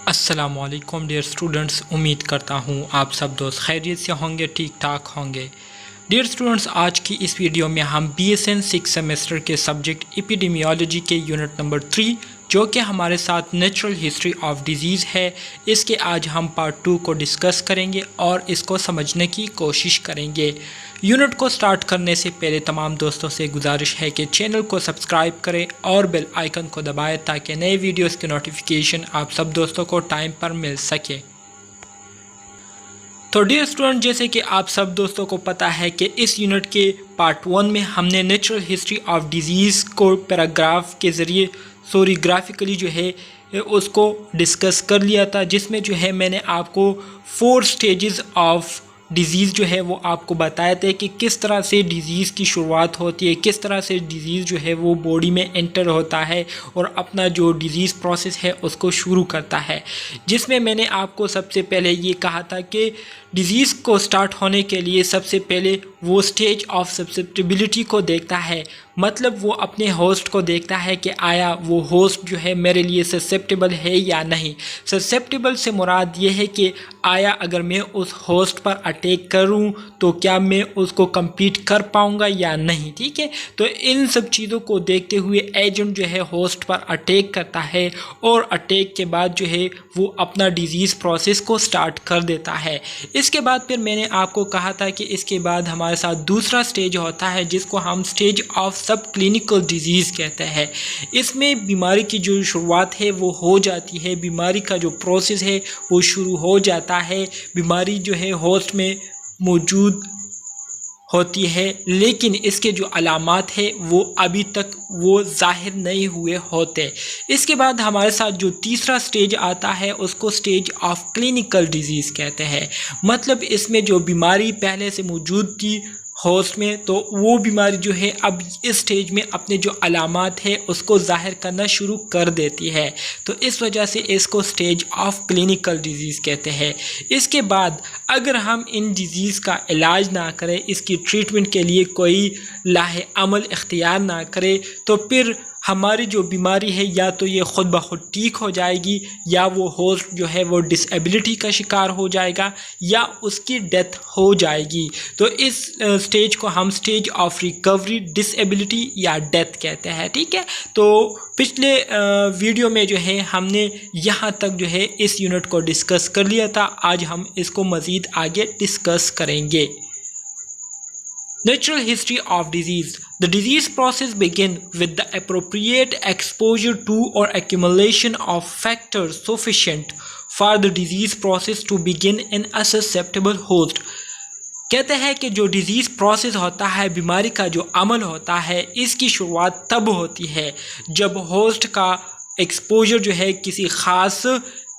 अस्सलामुअलैकुम dear students, उम्मीद करता हूँ आप सब दोस्त खैरियत से होंगे, ठीक ठाक होंगे। डियर स्टूडेंट्स, आज की इस वीडियो में हम BSN 6 सेमेस्टर के सब्जेक्ट एपिडेमियोलॉजी के यूनिट नंबर 3 जो कि हमारे साथ नेचुरल हिस्ट्री ऑफ डिजीज़ है, इसके आज हम पार्ट 2 को डिस्कस करेंगे और इसको समझने की कोशिश करेंगे। यूनिट को स्टार्ट करने से पहले तमाम दोस्तों से गुजारिश है कि चैनल को सब्सक्राइब करें और बेल आइकन को दबाएं ताकि नए वीडियोस के नोटिफिकेशन आप सब दोस्तों को टाइम पर मिल सके। तो डियर स्टूडेंट, जैसे कि आप सब दोस्तों को पता है कि इस यूनिट के पार्ट 1 में हमने नेचुरल हिस्ट्री ऑफ डिजीज़ को पैराग्राफ के ज़रिए ग्राफिकली जो है उसको डिस्कस कर लिया था, जिसमें जो है मैंने आपको 4 स्टेजेस ऑफ डिज़ीज़ जो है वो आपको बताया था कि किस तरह से डिज़ीज़ की शुरुआत होती है, किस तरह से डिज़ीज़ जो है वो बॉडी में एंटर होता है और अपना जो डिज़ीज़ प्रोसेस है उसको शुरू करता है। जिसमें मैंने आपको सबसे पहले ये कहा था कि डिज़ीज़ को स्टार्ट होने के लिए सबसे पहले वो स्टेज ऑफ ससेप्टेबिलिटी को देखता है, मतलब वो अपने होस्ट को देखता है कि आया वो होस्ट जो है मेरे लिए ससेप्टेबल है या नहीं। ससेप्टेबल से मुराद ये है कि आया अगर मैं उस होस्ट पर अटैक करूं तो क्या मैं उसको compete कर पाऊंगा या नहीं। ठीक है, तो इन सब चीज़ों को देखते हुए एजेंट जो है होस्ट पर अटैक करता है और अटैक के बाद जो है वो अपना डिज़ीज़ प्रोसेस को स्टार्ट कर देता है। इसके बाद फिर मैंने आपको कहा था कि इसके बाद हमारे साथ दूसरा स्टेज होता है जिसको हम stage of sub clinical disease कहते हैं। इसमें बीमारी की जो शुरुआत है वो हो जाती है, बीमारी का जो प्रोसेस है वो शुरू हो जाता है, बीमारी जो है होस्ट में मौजूद होती है, लेकिन इसके जो अलामात है वो अभी तक वो ज़ाहिर नहीं हुए होते। इसके बाद हमारे साथ जो तीसरा स्टेज आता है उसको स्टेज ऑफ क्लिनिकल डिजीज़ कहते हैं। मतलब इसमें जो बीमारी पहले से मौजूद थी होस्ट में, तो वो बीमारी जो है अब इस स्टेज में अपने जो अलामात है उसको ज़ाहिर करना शुरू कर देती है, तो इस वजह से इसको स्टेज ऑफ क्लिनिकल डिजीज़ कहते हैं। इसके बाद अगर हम इन डिजीज़ का इलाज ना करें, इसकी ट्रीटमेंट के लिए कोई लाहे अमल इख्तियार ना करें, तो फिर हमारी जो बीमारी है या तो ये ख़ुद ब खुद ठीक हो जाएगी या वो होस्ट जो है वो डिसेबिलिटी का शिकार हो जाएगा या उसकी डेथ हो जाएगी। तो इस स्टेज को हम स्टेज ऑफ रिकवरी, डिसेबिलिटी या डेथ कहते हैं। ठीक है, तो पिछले वीडियो में जो है हमने यहाँ तक जो है इस यूनिट को डिस्कस कर लिया था, आज हम इसको मज़ीद आगे डिस्कस करेंगे। Natural history of disease. The disease process begins with the appropriate exposure to or accumulation of factors sufficient for the disease process to begin in a susceptible host. कहते हैं कि जो डिज़ीज़ प्रोसेस होता है, बीमारी का जो अमल होता है, इसकी शुरुआत तब होती है जब होस्ट का एक्सपोजर जो है किसी ख़ास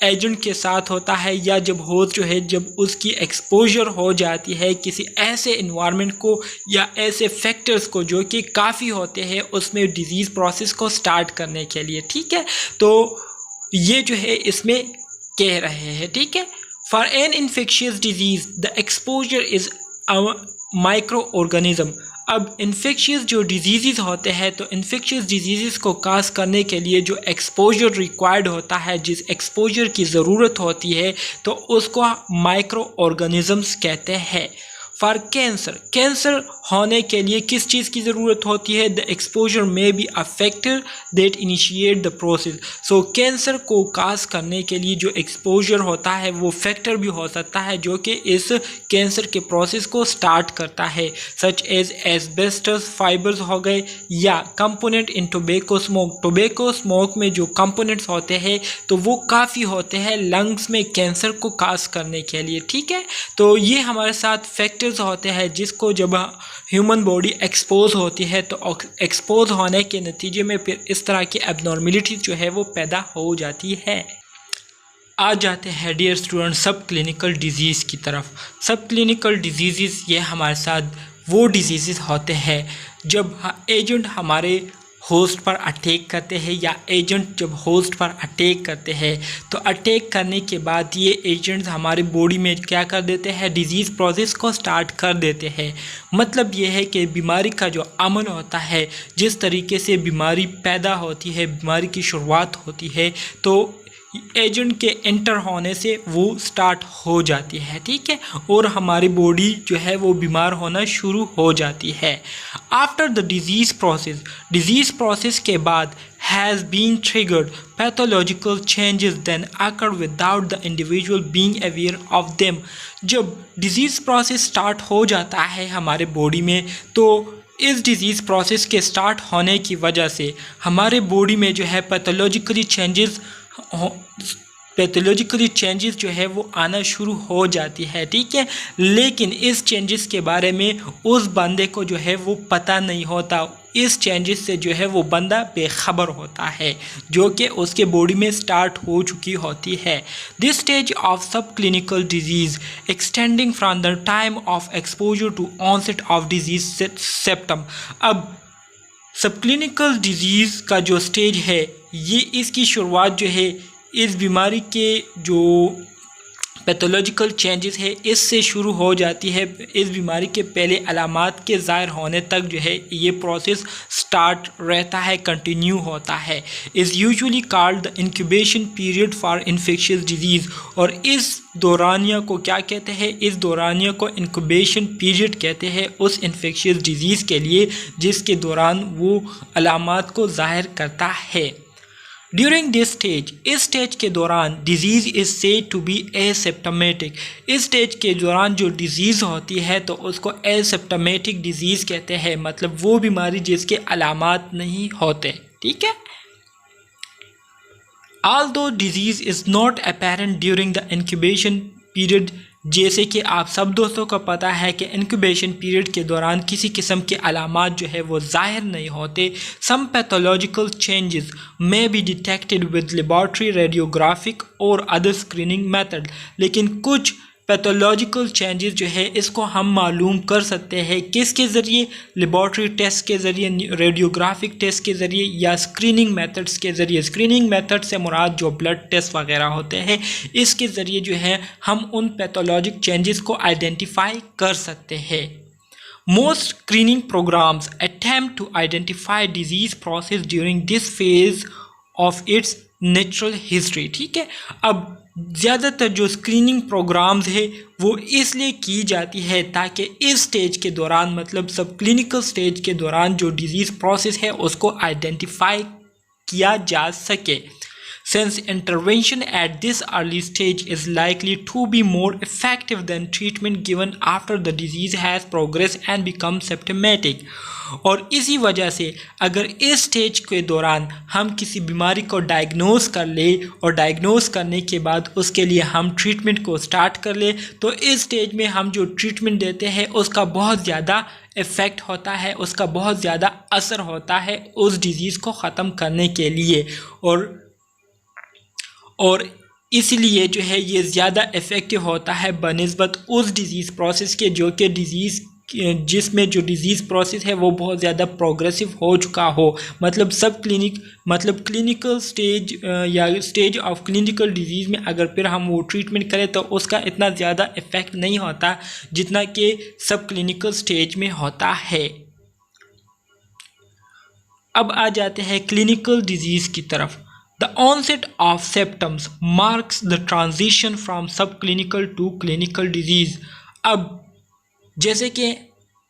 एजेंट के साथ होता है या जब होस्ट जो है जब उसकी एक्सपोजर हो जाती है किसी ऐसे इन्वायरमेंट को या ऐसे फैक्टर्स को जो कि काफ़ी होते हैं उसमें डिज़ीज़ प्रोसेस को स्टार्ट करने के लिए। ठीक है, तो ये जो है इसमें कह रहे हैं। ठीक है, for an infectious disease the exposure is a micro organism. अब इन्फेक्शियस जो डिजीज़ होते हैं, तो इन्फेक्शियस डिजीज़ को काज करने के लिए जो एक्सपोजर रिक्वायर्ड होता है, जिस एक्सपोजर की ज़रूरत होती है, तो उसको माइक्रो ऑर्गेनिजम्स कहते हैं। फॉर कैंसर, कैंसर होने के लिए किस चीज़ की ज़रूरत होती है? द एक्सपोजर में be a factor that initiate the process. So cancer को काज करने के लिए जो एक्सपोजर होता है वो फैक्टर भी हो सकता है जो कि इस कैंसर के प्रोसेस को स्टार्ट करता है, सच एज एस्बेस्टस फाइबर्स हो गए या component in tobacco smoke. Tobacco smoke में जो कंपोनेंट्स होते हैं तो वो काफ़ी होते हैं लंग्स में कैंसर को काज करने के लिए। ठीक है, तो ये हमारे साथ फैक्टर्स होते हैं जिसको जब ह्यूमन बॉडी एक्सपोज होती है तो एक्सपोज होने के नतीजे में फिर इस तरह की एबनॉर्मेलिटी जो है वो पैदा हो जाती है। आ जाते हैं डियर स्टूडेंट सब क्लिनिकल डिजीज़ की तरफ। सब क्लिनिकल डिजीज़ ये हमारे साथ वो डिजीज़ होते हैं जब एजेंट हमारे होस्ट पर अटैक करते हैं या एजेंट जब होस्ट पर अटैक करते हैं, तो अटैक करने के बाद ये एजेंट्स हमारी बॉडी में क्या कर देते हैं, डिज़ीज़ प्रोसेस को स्टार्ट कर देते हैं। मतलब ये है कि बीमारी का जो अमल होता है, जिस तरीके से बीमारी पैदा होती है, बीमारी की शुरुआत होती है, तो एजेंट के एंटर होने से वो स्टार्ट हो जाती है, ठीक है, और हमारी बॉडी जो है वो बीमार होना शुरू हो जाती है। आफ्टर द डिजीज़ प्रोसेस के बाद has been triggered pathological changes then occur without the individual being aware of them। जब डिजीज़ प्रोसेस स्टार्ट हो जाता है हमारे बॉडी में, तो इस डिजीज़ प्रोसेस के स्टार्ट होने की वजह से हमारे बॉडी में जो है पैथोलॉजिकली चेंजेस जो है वो आना शुरू हो जाती है, ठीक है। लेकिन इस चेंजेस के बारे में उस बंदे को जो है वो पता नहीं होता, इस चेंजेस से जो है वो बंदा बेखबर होता है जो कि उसके बॉडी में स्टार्ट हो चुकी होती है। This stage of sub clinical disease extending from the time of exposure to onset of disease septum. अब सब क्लिनिकल डिजीज़ का जो स्टेज है, ये इसकी शुरुआत जो है इस बीमारी के जो पैथोलॉजिकल चेंजेस है इससे शुरू हो जाती है। इस बीमारी के पहले अलामात के ज़ाहिर होने तक जो है ये प्रोसेस स्टार्ट रहता है, कंटिन्यू होता है। Is usually called the incubation period for infectious disease. और इस दौरानिया को क्या कहते हैं? इस दौरानिया को इंक्यूबेशन पीरियड कहते हैं उस इन्फेक्शियस डिजीज़ के लिए जिसके दौरान वो अलामात को ज़ाहिर करता है। ड्यूरिंग दिस स्टेज, इस स्टेज के दौरान disease is said to be asymptomatic. इस स्टेज के दौरान जो डिजीज़ होती है तो उसको एसिम्प्टोमेटिक डिजीज़ कहते हैं, मतलब वो बीमारी जिसके अलामात नहीं होते, ठीक है। Although disease is not apparent during the incubation period, जैसे कि आप सब दोस्तों को पता है कि इंक्यूबेशन पीरियड के दौरान किसी किस्म के अलामात जो है वो ज़ाहिर नहीं होते। Some pathological changes may be detected with laboratory radiographic और अदर स्क्रीनिंग मेथड। लेकिन कुछ पैथोलॉजिकल चेंजेस जो है इसको हम मालूम कर सकते हैं किसके ज़रिए? लेबॉर्ट्री टेस्ट के ज़रिए, रेडियोग्राफिक टेस्ट के ज़रिए या स्क्रीनिंग मेथड्स के ज़रिए। स्क्रीनिंग मेथड से मुराद जो ब्लड टेस्ट वगैरह होते हैं, इसके ज़रिए जो है हम उन पैथोलॉजिक चेंजेस को आइडेंटिफाई कर सकते हैं। Most screening programmes attempt to identify disease process during this phase of its natural history, ठीक है। अब ज़्यादातर जो स्क्रीनिंग प्रोग्राम्स है वो इसलिए की जाती है ताकि इस स्टेज के दौरान, मतलब सब क्लिनिकल स्टेज के दौरान जो डिजीज़ प्रोसेस है उसको आइडेंटिफाई किया जा सके। Since intervention at this early stage is likely to be more effective than treatment given after the disease has progressed and become symptomatic। और इसी वजह से अगर इस स्टेज के दौरान हम किसी बीमारी को डायग्नोस कर ले और डायग्नोस करने के बाद उसके लिए हम ट्रीटमेंट को स्टार्ट कर ले, तो इस स्टेज में हम जो ट्रीटमेंट देते हैं उसका बहुत ज़्यादा इफ़ेक्ट होता है, उसका बहुत ज़्यादा असर होता है उस डिज़ीज़ को ख़त्म करने के लिए। और इसलिए जो है ये ज़्यादा इफ़ेक्टिव होता है बनिस्बत उस डिज़ीज़ प्रोसेस के जो कि जिसमें जो डिज़ीज़ प्रोसेस है वो बहुत ज़्यादा प्रोग्रेसिव हो चुका हो। मतलब क्लिनिकल स्टेज या स्टेज ऑफ क्लिनिकल डिजीज़ में अगर फिर हम वो ट्रीटमेंट करें तो उसका इतना ज़्यादा इफ़ेक्ट नहीं होता जितना कि सब क्लिनिकल स्टेज में होता है। अब आ जाते हैं क्लिनिकल डिजीज़ की तरफ। The onset of symptoms marks the transition from subclinical to clinical disease। अब जैसे कि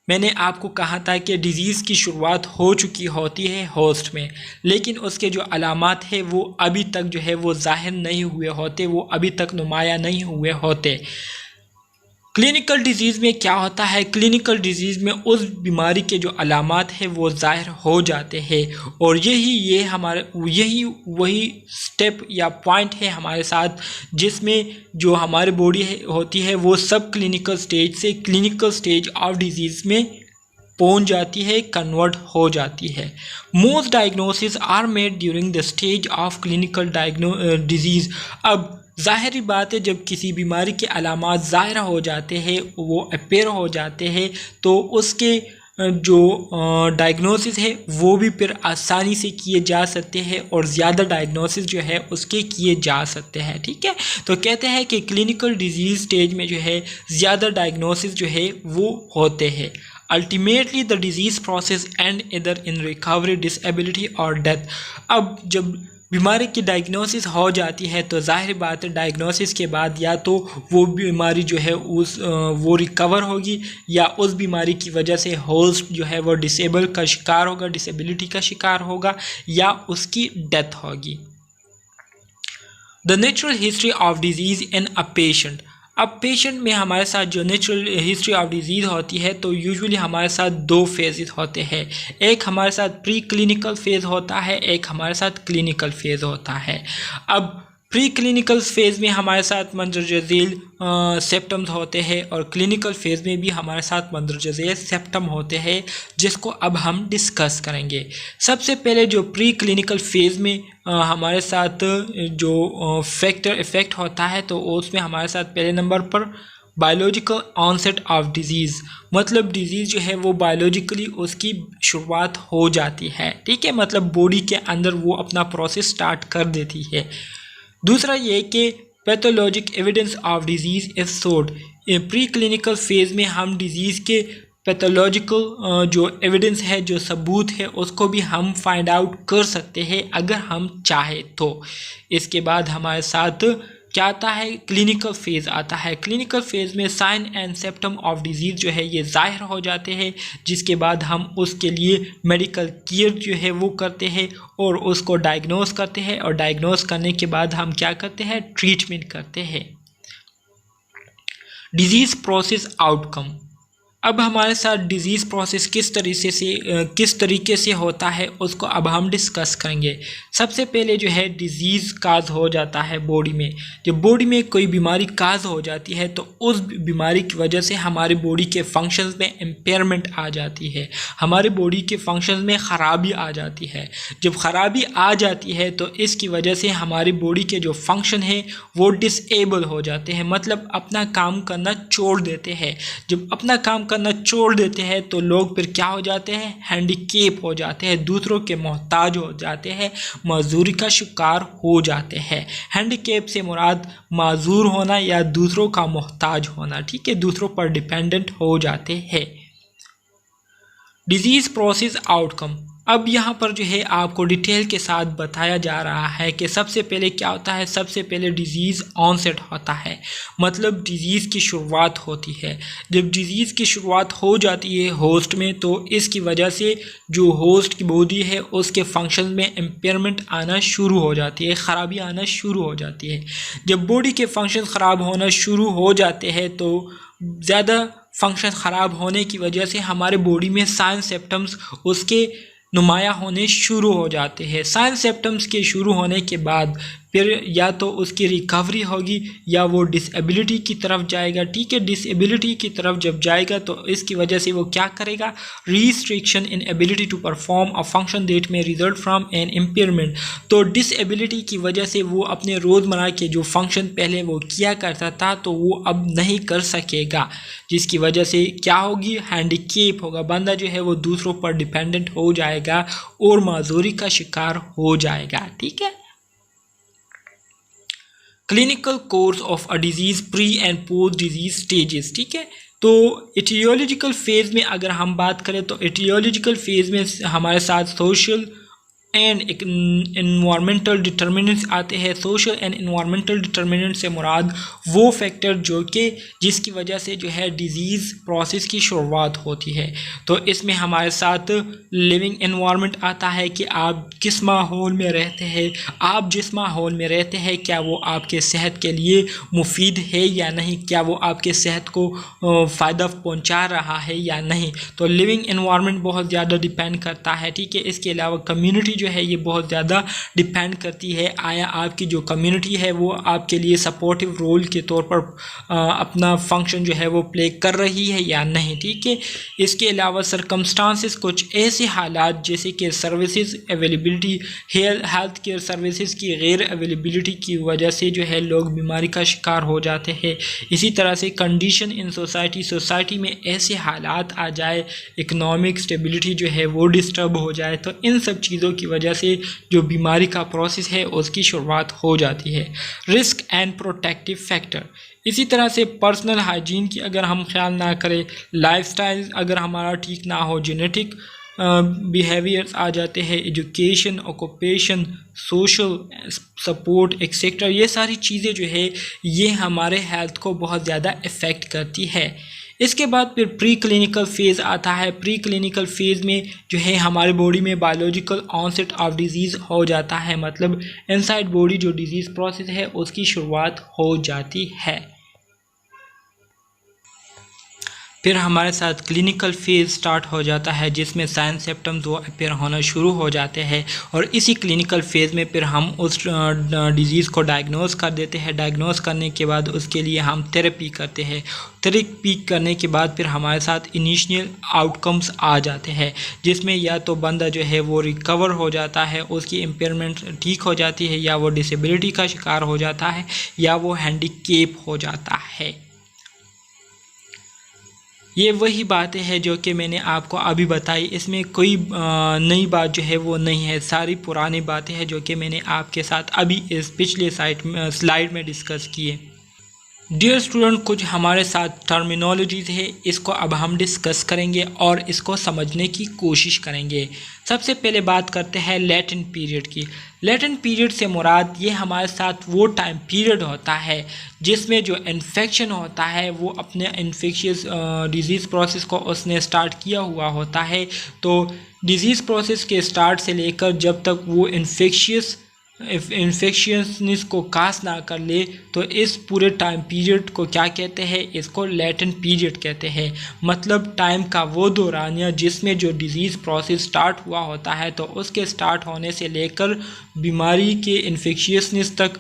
मैंने आपको कहा था कि डिज़ीज़ की शुरुआत हो चुकी होती है होस्ट में, लेकिन उसके जो अलामात है वो अभी तक जो है वो ज़ाहिर नहीं हुए होते, वो अभी तक नुमाया नहीं हुए होते। क्लिनिकल डिजीज़ में क्या होता है? क्लिनिकल डिजीज़ में उस बीमारी के जो अलामात हैं वो ज़ाहिर हो जाते हैं, और यही वही स्टेप या पॉइंट है हमारे साथ जिसमें जो हमारी बॉडी होती है वो सब क्लिनिकल स्टेज से क्लिनिकल स्टेज ऑफ डिजीज़ में पहुंच जाती है, कन्वर्ट हो जाती है। Most diagnosis are made during the stage of clinical disease. अब ज़ाहिरी बात है जब किसी बीमारी के अलामात ज़ाहिर हो जाते हैं, वो अपेयर हो जाते हैं, तो उसके जो डायग्नोसिस है वो भी फिर आसानी से किए जा सकते हैं और ज़्यादा डायग्नोसिस जो है उसके किए जा सकते हैं, ठीक है। तो कहते हैं कि क्लिनिकल डिजीज़ स्टेज में जो है ज़्यादा डायग्नोसिस जो है वो होते हैं। Ultimately the disease process and इधर इन रिकवरी, डिसेबिलिटी और डेथ। अब जब बीमारी की डायग्नोसिस हो जाती है तो ज़ाहिर बात है डायग्नोसिस के बाद या तो वो बीमारी जो है वो रिकवर होगी या उस बीमारी की वजह से होस्ट जो है वो डिसेबल का शिकार होगा, डिसेबिलिटी का शिकार होगा या उसकी डेथ होगी। The natural history of disease in a patient. अब पेशेंट में हमारे साथ जो नेचुरल हिस्ट्री ऑफ डिजीज़ होती है तो यूजुअली हमारे साथ दो फेजेस होते हैं। एक हमारे साथ प्री क्लिनिकल फेज़ होता है, एक हमारे साथ क्लिनिकल फेज़ होता है। अब प्री क्लिनिकल फेज़ में हमारे साथ मंदरजा झेल सिम्पटम्स होते हैं और क्लिनिकल फेज़ में भी हमारे साथ मंदरजा झेल सिम्पटम होते हैं, जिसको अब हम डिस्कस करेंगे। सबसे पहले जो प्री क्लिनिकल फेज़ में हमारे साथ जो फैक्टर इफ़ेक्ट होता है तो उसमें हमारे साथ पहले नंबर पर बायोलॉजिकल ऑनसेट ऑफ डिजीज़, मतलब डिजीज़ जो है वो बायोलॉजिकली उसकी शुरुआत हो जाती है, ठीक है, मतलब बॉडी के अंदर वो अपना प्रोसेस स्टार्ट कर देती है। दूसरा ये कि pathologic evidence of disease is सोड। प्री क्लिनिकल फेज़ में हम डिजीज़ के पैथोलॉजिकल जो एविडेंस है, जो सबूत है, उसको भी हम फाइंड आउट कर सकते हैं अगर हम चाहे तो। इसके बाद हमारे साथ क्या आता है, क्लिनिकल फेज़ आता है। क्लिनिकल फेज़ में sign and symptom of disease जो है ये ज़ाहिर हो जाते हैं, जिसके बाद हम उसके लिए मेडिकल केयर जो है वो करते हैं और उसको डायग्नोस करते हैं और डायग्नोस करने के बाद हम क्या करते हैं, ट्रीटमेंट करते हैं। Disease process outcome. अब हमारे साथ डिज़ीज़ प्रोसेस किस तरीके से होता है उसको अब हम डिस्कस करेंगे। सबसे पहले जो है डिज़ीज़ काज हो जाता है बॉडी में। जब बॉडी में कोई बीमारी काज हो जाती है तो उस बीमारी की वजह से हमारे बॉडी के फंक्शंस में इम्पेयरमेंट आ जाती है, हमारे बॉडी के फंक्शंस में ख़राबी आ जाती है। जब ख़राबी आ जाती है तो इसकी वजह से हमारी बॉडी के जो फंक्शन है वो डिसेबल हो जाते हैं, मतलब अपना काम करना छोड़ देते हैं। जब अपना काम करना छोड़ देते हैं तो लोग फिर क्या हो जाते हैं, हैंडीकेप हो जाते हैं, दूसरों के मोहताज हो जाते हैं, मजदूरी का शिकार हो जाते हैं। हैंडीकेप से मुराद माजूर होना या दूसरों का मोहताज होना, ठीक है, दूसरों पर डिपेंडेंट हो जाते हैं। Disease process outcome. अब यहाँ पर जो है आपको डिटेल के साथ बताया जा रहा है कि सबसे पहले क्या होता है। सबसे पहले डिज़ीज़ ऑनसेट होता है, मतलब डिज़ीज़ की शुरुआत होती है। जब डिज़ीज़ की शुरुआत हो जाती है होस्ट में तो इसकी वजह से जो होस्ट की बॉडी है उसके फंक्शन में इम्पेयरमेंट आना शुरू हो जाती है, ख़राबी आना शुरू हो जाती है। जब बॉडी के फंक्शन ख़राब होना शुरू हो जाते हैं तो ज़्यादा फंक्शन ख़राब होने की वजह से हमारे बॉडी में साइन सिम्पटम्स उसके नुमाया होने शुरू हो जाते हैं। साइन सिम्पटम्स के शुरू होने के बाद फिर या तो उसकी रिकवरी होगी या वो डिसेबिलिटी की तरफ जाएगा, ठीक है। डिसेबिलिटी की तरफ जब जाएगा तो इसकी वजह से वो क्या करेगा, restriction in ability to perform a function that may result from an impairment. तो डिसेबिलिटी की वजह से वो अपने रोज़मर्रा के जो फंक्शन पहले वो किया करता था तो वो अब नहीं कर सकेगा, जिसकी वजह से क्या होगी, हैंडीकेप होगा, बंदा जो है वो दूसरों पर डिपेंडेंट हो जाएगा और माजूरी का शिकार हो जाएगा, ठीक है। Clinical course of a disease pre and post disease stages, ठीक है। तो एटियोलॉजिकल फेज़ में अगर हम बात करें तो एटियोलॉजिकल फेज़ में हमारे साथ सोशल एंड इन्वायरमेंटल डिटर्मिनेंट्स आते हैं। सोशल एंड इन्वायरमेंटल डिटर्मिनेंट से मुराद वो फैक्टर जो कि जिसकी वजह से जो है डिज़ीज़ प्रोसेस की शुरुआत होती है। तो इसमें हमारे साथ लिविंग इन्वायरमेंट आता है कि आप किस माहौल में रहते हैं, आप जिस माहौल में रहते हैं क्या वो आपके सेहत के लिए मुफीद है या नहीं, क्या वो आपके सेहत को फ़ायदा पहुंचा रहा है या नहीं। तो लिविंग इन्वायरमेंट बहुत ज़्यादा डिपेंड करता है, ठीक है। इसके अलावा कम्युनिटी जो है ये बहुत ज़्यादा डिपेंड करती है, आया आपकी जो कम्युनिटी है वो आपके लिए सपोर्टिव रोल के तौर पर अपना फंक्शन जो है वो प्ले कर रही है या नहीं, ठीक है। इसके अलावा सरकमस्टांसेस, कुछ ऐसे हालात जैसे कि services availability, health care services की गैर अवेलेबिलिटी की वजह से जो है लोग बीमारी का शिकार हो जाते हैं। इसी तरह से कंडीशन इन सोसाइटी में ऐसे हालात आ जाए, इकोनॉमिक स्टेबिलिटी जो है वो डिस्टर्ब हो जाए, तो इन सब चीज़ों की वजह से जो बीमारी का प्रोसेस है उसकी शुरुआत हो जाती है। रिस्क एंड प्रोटेक्टिव फैक्टर, इसी तरह से पर्सनल हाइजीन की अगर हम ख्याल ना करें, लाइफस्टाइल अगर हमारा ठीक ना हो, जेनेटिक बिहेवियर्स आ जाते हैं, education, occupation, social support etcetera. ये सारी चीज़ें जो है ये हमारे हेल्थ को बहुत ज़्यादा इफ़ेक्ट करती है। इसके बाद फिर प्री क्लिनिकल फेज़ आता है। प्री क्लिनिकल फेज़ में जो है हमारे बॉडी में बायोलॉजिकल ऑनसेट ऑफ डिजीज़ हो जाता है, मतलब इनसाइड बॉडी जो डिजीज़ प्रोसेस है उसकी शुरुआत हो जाती है। फिर हमारे साथ क्लिनिकल फेज़ स्टार्ट हो जाता है जिसमें साइन सिम्टम्स वो अपीयर होना शुरू हो जाते हैं, और इसी क्लिनिकल फेज़ में फिर हम उस डिज़ीज़ को डायग्नोस कर देते हैं। डायग्नोस करने के बाद उसके लिए हम थेरेपी करते हैं। थेरेपी करने के बाद फिर हमारे साथ इनिशियल आउटकम्स आ जाते हैं, जिसमें या तो बंदा जो है वो रिकवर हो जाता है, उसकी इम्पेयरमेंट ठीक हो जाती है, या वो डिसेबिलिटी का शिकार हो जाता है, या वो हैंडीकेप हो जाता है। ये वही बातें हैं जो कि मैंने आपको अभी बताई। इसमें कोई नई बात जो है वो नहीं है, सारी पुरानी बातें हैं जो कि मैंने आपके साथ अभी इस पिछले स्लाइड में डिस्कस किए। डियर स्टूडेंट, कुछ हमारे साथ टर्मिनोलॉजीज़ है, इसको अब हम डिस्कस करेंगे और इसको समझने की कोशिश करेंगे। सबसे पहले बात करते हैं लेटेंट पीरियड की। लेटेंट पीरियड से मुराद ये हमारे साथ वो टाइम पीरियड होता है जिसमें जो इन्फेक्शन होता है वो अपने इन्फेक्शियस डिजीज़ प्रोसेस को उसने स्टार्ट किया हुआ होता है। तो डिजीज़ प्रोसेस के स्टार्ट से लेकर जब तक वो इन्फेक्शियसनेस को कास ना कर ले, तो इस पूरे टाइम पीरियड को क्या कहते हैं, इसको लेटेंट पीरियड कहते हैं। मतलब टाइम का वो दौरानिया जिसमें जो डिज़ीज़ प्रोसेस स्टार्ट हुआ होता है, तो उसके स्टार्ट होने से लेकर बीमारी के इन्फेक्शियसनेस तक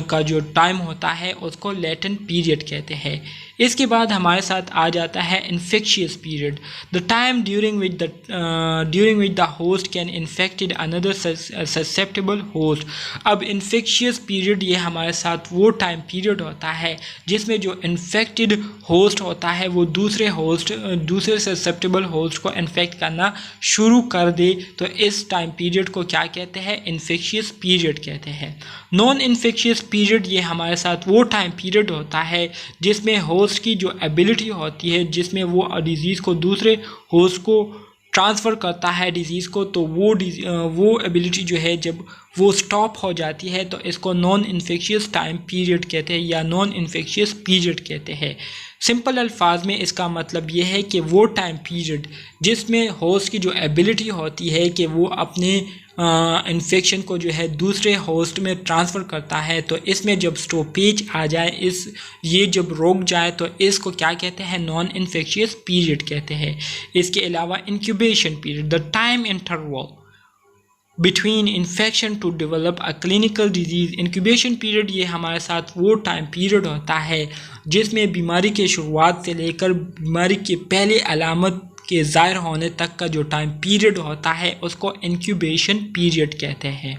का जो टाइम होता है उसको लेटेंट पीरियड कहते हैं। इसके बाद हमारे साथ आ जाता है infectious period, the time during which the host can infected another susceptible host. अब इन्फेक्शियस पीरियड ये हमारे साथ वो टाइम पीरियड होता है जिसमें जो इन्फेक्टेड होस्ट होता है वो दूसरे ससेप्टेबल होस्ट को इन्फेक्ट करना शुरू कर दे, तो इस टाइम पीरियड को क्या कहते हैं, इन्फेक्शियस पीरियड कहते हैं। नॉन इन्फेक्शियस पीरियड ये हमारे साथ वो टाइम पीरियड होता है जिसमें होस्ट की जो एबिलिटी होती है, जिसमें वो डिज़ीज़ को दूसरे होस्ट को ट्रांसफ़र करता है डिज़ीज़ को, तो वो एबिलिटी जो है जब वो स्टॉप हो जाती है तो इसको नॉन इन्फेक्शियस टाइम पीरियड कहते हैं या नॉन इन्फेक्शियस पीरियड कहते हैं। सिंपल अल्फाज में इसका मतलब ये है कि वो टाइम पीरियड जिसमें होस्ट की जो एबिलिटी होती है कि वो अपने इन्फेक्शन को जो है दूसरे होस्ट में ट्रांसफ़र करता है, तो इसमें जब स्टॉपेज आ जाए, ये जब रोक जाए, तो इसको क्या कहते हैं, नॉन इन्फेक्शियस पीरियड कहते हैं। इसके अलावा incubation period, the time interval between infection to develop a clinical disease. Incubation period ये हमारे साथ वो टाइम पीरियड होता है जिसमें बीमारी के शुरुआत से लेकर बीमारी के पहले अलामत के ज़ाहिर होने तक का जो टाइम पीरियड होता है उसको इंक्यूबेशन पीरियड कहते हैं।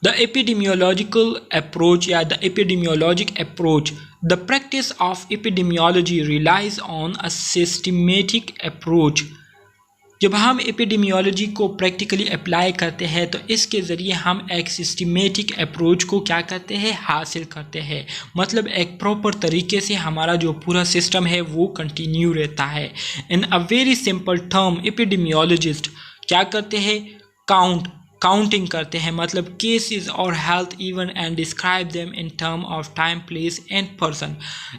द एपिडेमियोलॉजिकल अप्रोच या the epidemiologic approach, the practice of epidemiology relies on a systematic approach. जब हम एपिडेमियोलॉजी को प्रैक्टिकली अप्लाई करते हैं तो इसके ज़रिए हम एक सिस्टमेटिक अप्रोच को क्या करते हैं, हासिल करते हैं। मतलब एक प्रॉपर तरीके से हमारा जो पूरा सिस्टम है वो कंटिन्यू रहता है। In a very simple term, epidemiologist क्या करते हैं, काउंटिंग करते हैं, मतलब केसेस और health event and describe them in term of time, place and person.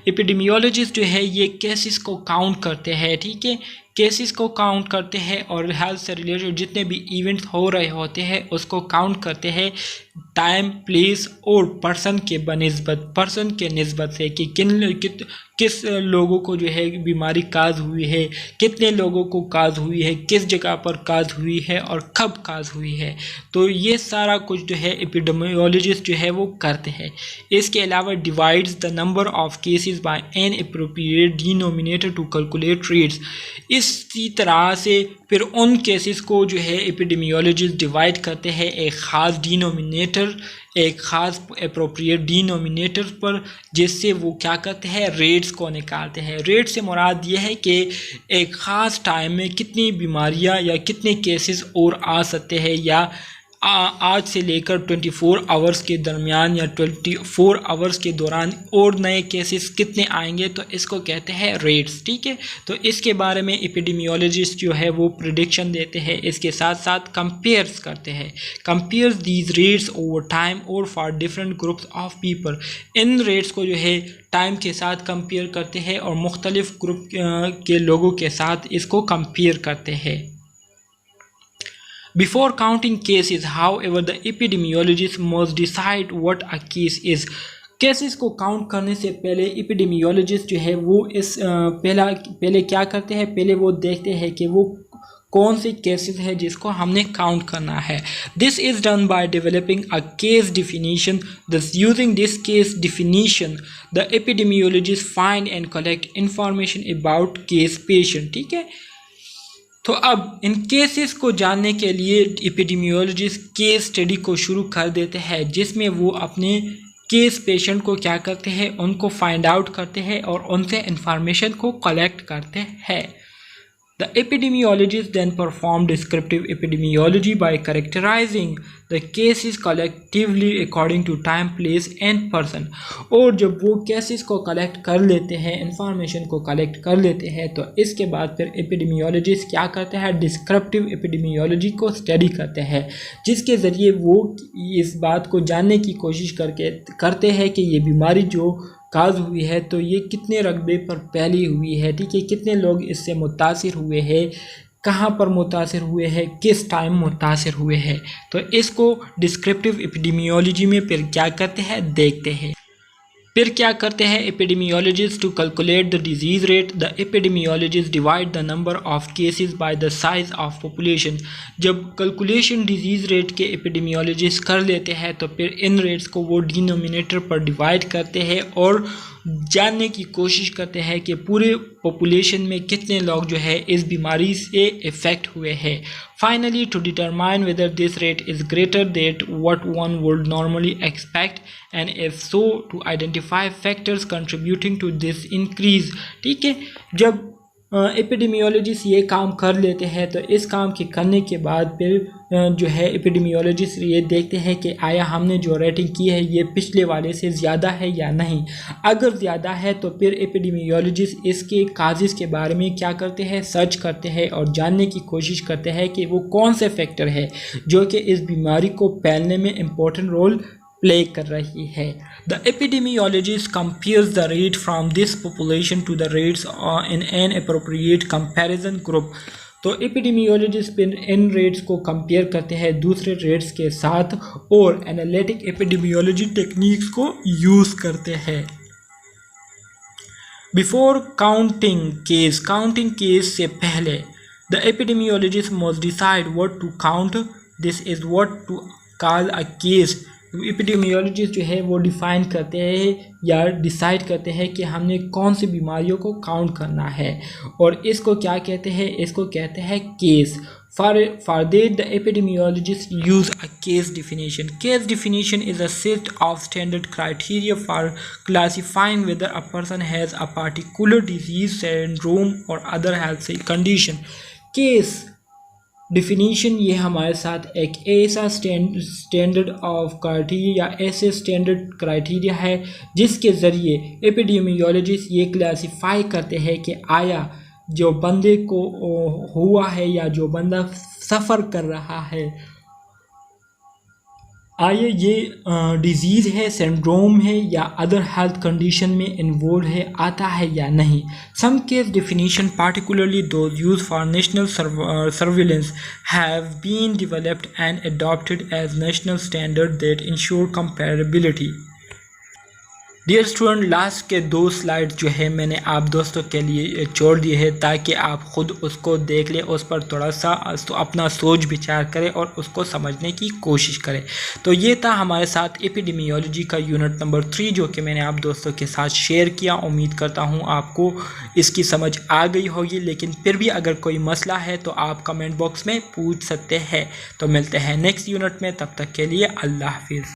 Epidemiologist जो है ये केसेस को काउंट करते हैं, ठीक है, केसेस को काउंट करते हैं और हेल्थ से रिलेटेड जितने भी इवेंट्स हो रहे होते हैं उसको काउंट करते हैं टाइम, प्लेस और पर्सन के निस्बत से कि किस लोगों को जो है बीमारी काज हुई है, कितने लोगों को काज हुई है, किस जगह पर काज हुई है और कब काज हुई है। तो ये सारा कुछ जो है एपिडेमियोलॉजिस्ट जो है वो करते हैं। इसके अलावा divides the number of cases by an appropriate denominator to calculate rates. इसी तरह से फिर उन केसेस को जो है एपिडेमियोलॉजिस्ट डिवाइड करते हैं एक ख़ास डिनोमिनेटर, एक ख़ास एप्रोप्रिएट डिनोमिनेटर पर, जिससे वो क्या करते हैं, रेट्स को निकालते हैं। रेट से मुराद ये है कि एक ख़ास टाइम में कितनी बीमारियां या कितने केसेस और आ सकते हैं या आज से लेकर 24 आवर्स के दरमियान या 24 आवर्स के दौरान और नए केसेस कितने आएंगे, तो इसको कहते हैं रेट्स। ठीक है, तो इसके बारे में एपिडेमियोलॉजिस्ट जो है वो प्रिडिक्शन देते हैं, इसके साथ साथ कंपेयर्स करते हैं, compares these rates over time और for different groups of people. इन रेट्स को जो है टाइम के साथ कंपेयर करते हैं और मुख्तलिफ ग्रुप के लोगों के साथ इसको कंपेयर करते हैं। Before counting cases, however, the epidemiologist must decide what a case is. Cases को काउंट करने से पहले एपिडेमियोलॉजिस्ट जो है वो इस पहले क्या करते हैं, पहले वो देखते हैं कि वो कौन से केसेस है जिसको हमने काउंट करना है। This is done by developing a case definition. This using this case definition the epidemiologist find and collect information about case patient. ठीक है, तो अब इन केसेस को जानने के लिए एपिडेमियोलॉजिस्ट केस स्टडी को शुरू कर देते हैं, जिसमें वो अपने केस पेशेंट को क्या करते हैं, उनको फाइंड आउट करते हैं और उनसे इंफॉर्मेशन को कलेक्ट करते हैं। The epidemiologist then perform descriptive epidemiology by characterizing the cases collectively according to time, place and person। और जब वो केसेस को कलेक्ट कर लेते हैं, इंफॉर्मेशन को कलेक्ट कर लेते हैं, तो इसके बाद फिर एपिडेमियोलॉजिस्ट क्या करते हैं, डिस्क्रिप्टिव एपिडेमियोलॉजी को स्टडी करते हैं, जिसके ज़रिए वो इस बात को जानने की कोशिश करते हैं कि ये बीमारी जो काज हुई है तो ये कितने रकबे पर फैली हुई है। ठीक है, कितने लोग इससे मुतासिर हुए हैं, कहाँ पर मुतासिर हुए हैं, किस टाइम मुतासिर हुए हैं। तो इसको डिस्क्रिप्टिव एपिडेमियोलॉजी में फिर क्या करते हैं, देखते हैं। फिर क्या करते हैं epidemiologist to calculate the disease rate. The epidemiologist divide the number of cases by the size of population. जब कैलकुलेशन डिजीज़ रेट के एपिडेमियोलॉजिस्ट कर लेते हैं तो फिर इन रेट्स को वो डिनोमिनेटर पर डिवाइड करते हैं और जानने की कोशिश करते हैं कि पूरे पॉपुलेशन में कितने लोग जो है इस बीमारी से इफ़ेक्ट हुए हैं। Finally to determine whether this rate is greater that what one would normally expect and if so to identify factors contributing to this increase. ठीक है, जब एपिडेमियोलॉजिस्ट ये काम कर लेते हैं तो इस काम के करने के बाद फिर जो है एपिडेमियोलॉजिस्ट ये देखते हैं कि आया हमने जो रेटिंग की है ये पिछले वाले से ज़्यादा है या नहीं। अगर ज़्यादा है तो फिर एपिडेमियोलॉजिस्ट इसके काजेज़ के बारे में क्या करते हैं, सर्च करते हैं और जानने की कोशिश करते हैं कि वो कौन से फैक्टर है जो कि इस बीमारी को फैलने में इम्पोर्टेंट रोल प्ले कर रही है। The epidemiologist compares the rate from this population to the rates in an appropriate comparison group। तो एपिडेमियोलॉजिस्ट इन रेट्स को कंपेयर करते हैं दूसरे रेट्स के साथ और एनालिटिक एपिडेमियोलॉजी टेक्निक्स को यूज़ करते हैं। बिफोर काउंटिंग केस से पहले the epidemiologist must decide what to count. This is what to call a case. Epidemiologist जो है वो डिफ़ाइन करते हैं या डिसाइड करते हैं कि हमने कौन सी बीमारियों को काउंट करना है और इसको क्या कहते हैं, इसको कहते हैं case. For that the epidemiologist use a case definition. Case definition is a set of standard criteria for classifying whether a person has a particular disease, syndrome or other health condition। Case definition ये हमारे साथ एक ऐसा standard of criteria या ऐसे standard criteria है जिसके ज़रिए एपिडेमियोलॉजिस्ट ये क्लासिफाई करते हैं कि आया जो बंदे को हुआ है या जो बंदा सफ़र कर रहा है, आया ये डिजीज़ है, सिंड्रोम है या अदर हेल्थ कंडीशन में इन्वॉल्व है, आता है या नहीं। Some case definition particularly those used for national surveillance have been developed and adopted as national standard that ensure comparability। Dear student, last के 2 स्लाइड जो है मैंने आप दोस्तों के लिए छोड़ दिए हैं ताकि आप ख़ुद उसको देख लें, उस पर थोड़ा सा अपना सोच विचार करें और उसको समझने की कोशिश करें। तो ये था हमारे साथ एपिडेमियोलॉजी का यूनिट नंबर 3 जो कि मैंने आप दोस्तों के साथ शेयर किया। उम्मीद करता हूँ आपको इसकी समझ आ गई होगी, लेकिन फिर भी अगर कोई मसला है तो आप कमेंट बॉक्स में पूछ सकते हैं। तो मिलते हैं नेक्स्ट यूनिट में, तब तक के लिए अल्लाह हाफिज़।